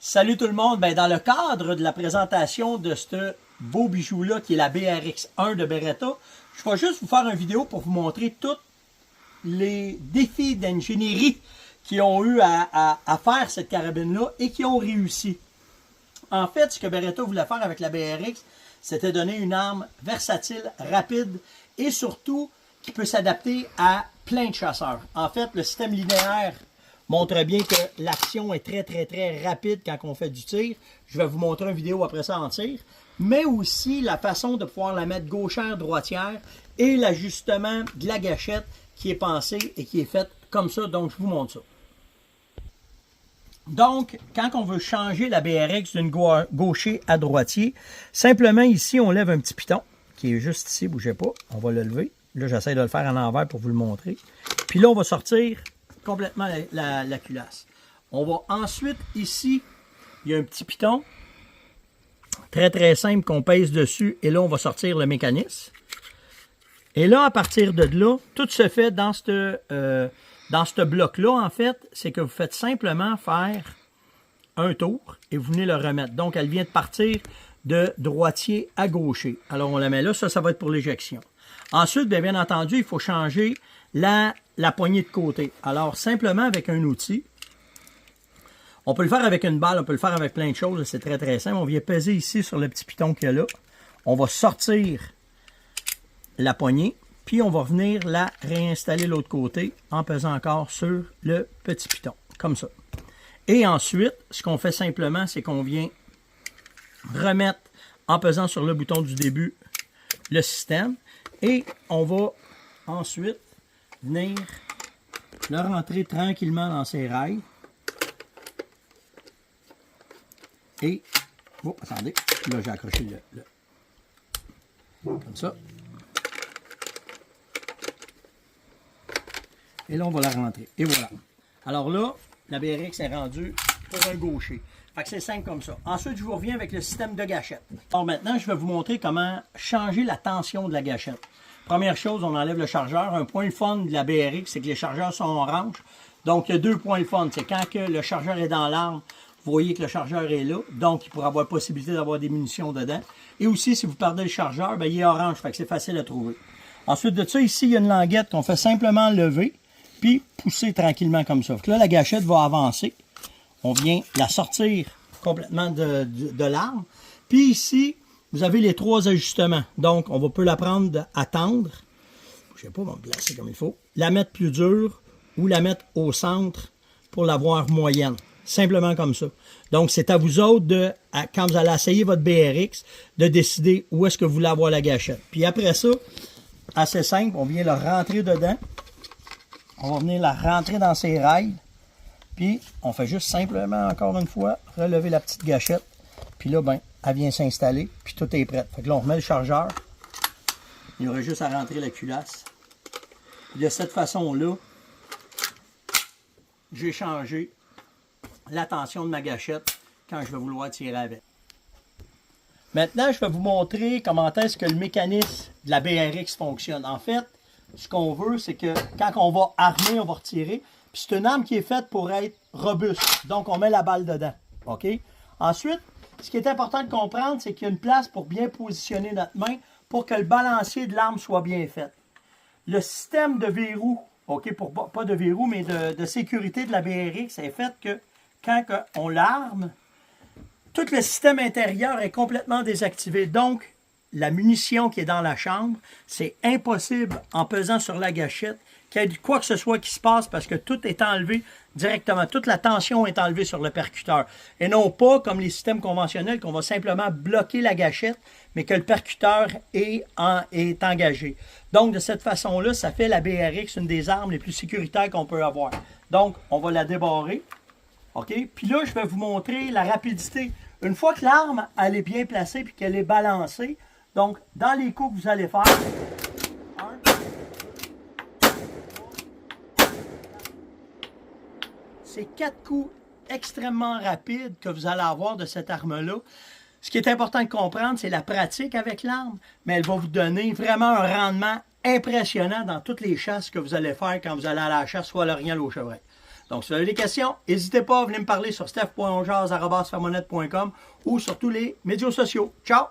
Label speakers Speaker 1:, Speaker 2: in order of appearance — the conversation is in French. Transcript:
Speaker 1: Salut tout le monde, dans le cadre de la présentation de ce beau bijou-là qui est la BRX1 de Beretta, je vais juste vous faire une vidéo pour vous montrer tous les défis d'ingénierie qui ont eu à faire cette carabine-là et qui ont réussi. En fait, ce que Beretta voulait faire avec la BRX, c'était donner une arme versatile, rapide et surtout qui peut s'adapter à plein de chasseurs. En fait, le système linéaire montre bien que l'action est très rapide quand on fait du tir. Je vais vous montrer une vidéo après ça en tir. Mais aussi la façon de pouvoir la mettre gauchère, droitière et l'ajustement de la gâchette qui est pensé et qui est faite comme ça. Donc, je vous montre ça. Donc, quand on veut changer la BRX d'une gaucher à droitier, simplement ici, on lève un petit piton qui est juste ici, bougez pas. On va le lever. Là, j'essaie de le faire à l'envers pour vous le montrer. Puis là, on va sortir complètement la culasse. On va ensuite, ici, il y a un petit piton, très simple qu'on pèse dessus, et là, on va sortir le mécanisme. Et là, à partir de là, tout se fait dans ce bloc-là, en fait, c'est que vous faites simplement faire un tour, et vous venez le remettre. Donc, elle vient de partir de droitier à gaucher. Alors, on la met là, ça va être pour l'éjection. Ensuite, bien entendu, il faut changer la poignée de côté. Alors, simplement avec un outil, on peut le faire avec une balle, on peut le faire avec plein de choses, c'est très simple. On vient peser ici sur le petit piton qu'il y a là. On va sortir la poignée, puis on va venir la réinstaller de l'autre côté en pesant encore sur le petit piton, comme ça. Et ensuite, ce qu'on fait simplement, c'est qu'on vient remettre, en pesant sur le bouton du début, le système. Et on va ensuite venir le rentrer tranquillement dans ses rails. Et, oh, attendez, là j'ai accroché comme ça. Et là, on va la rentrer. Et voilà. Alors là, la BRX est rendue pour un gaucher. Fait que c'est simple comme ça. Ensuite, je vous reviens avec le système de gâchette. Alors maintenant, je vais vous montrer comment changer la tension de la gâchette. Première chose, on enlève le chargeur. Un point le fun de la BRX, c'est que les chargeurs sont orange. Donc, il y a deux points le fun. C'est quand que le chargeur est dans l'arme, vous voyez que le chargeur est là. Donc, il pourra avoir possibilité d'avoir des munitions dedans. Et aussi, si vous perdez le chargeur, il est orange. Fait que c'est facile à trouver. Ensuite de ça, ici, il y a une languette qu'on fait simplement lever, puis pousser tranquillement comme ça. Fait que là, la gâchette va avancer. On vient la sortir complètement de l'arme. Puis ici, vous avez les trois ajustements. Donc, on peut la prendre à tendre. Je ne sais pas, on va me placer comme il faut. La mettre plus dure ou la mettre au centre pour l'avoir moyenne. Simplement comme ça. Donc, c'est à vous autres, quand vous allez essayer votre BRX, de décider où est-ce que vous voulez avoir la gâchette. Puis après ça, assez simple, on vient la rentrer dedans. On va venir la rentrer dans ses rails. Puis, on fait juste simplement, encore une fois, relever la petite gâchette. Puis là, elle vient s'installer. Puis tout est prêt. Fait que là, on remet le chargeur. Il y aurait juste à rentrer la culasse. Puis de cette façon-là, j'ai changé la tension de ma gâchette quand je vais vouloir tirer avec. Maintenant, je vais vous montrer comment est-ce que le mécanisme de la BRX fonctionne. En fait, ce qu'on veut, c'est que quand on va armer, on va retirer. Puis c'est une arme qui est faite pour être robuste. Donc, on met la balle dedans. OK? Ensuite, ce qui est important de comprendre, c'est qu'il y a une place pour bien positionner notre main pour que le balancier de l'arme soit bien fait. Le système de verrou, OK, pas de verrou, mais de sécurité de la BRX est fait que quand on l'arme, tout le système intérieur est complètement désactivé. Donc, la munition qui est dans la chambre, c'est impossible en pesant sur la gâchette qu'il y ait quoi que ce soit qui se passe parce que tout est enlevé directement. Toute la tension est enlevée sur le percuteur. Et non pas comme les systèmes conventionnels qu'on va simplement bloquer la gâchette, mais que le percuteur est engagé. Donc, de cette façon-là, ça fait la BRX une des armes les plus sécuritaires qu'on peut avoir. Donc, on va la débarrer. OK? Puis là, je vais vous montrer la rapidité. Une fois que l'arme, elle est bien placée et qu'elle est balancée, donc, dans les coups que vous allez faire, c'est 4 coups extrêmement rapides que vous allez avoir de cette arme-là. Ce qui est important de comprendre, c'est la pratique avec l'arme, mais elle va vous donner vraiment un rendement impressionnant dans toutes les chasses que vous allez faire quand vous allez à la chasse, soit à l'orignal ou au chevreuil. Donc, si vous avez des questions, n'hésitez pas à venir me parler sur steph.onjaz@fermonette.com ou sur tous les médias sociaux. Ciao!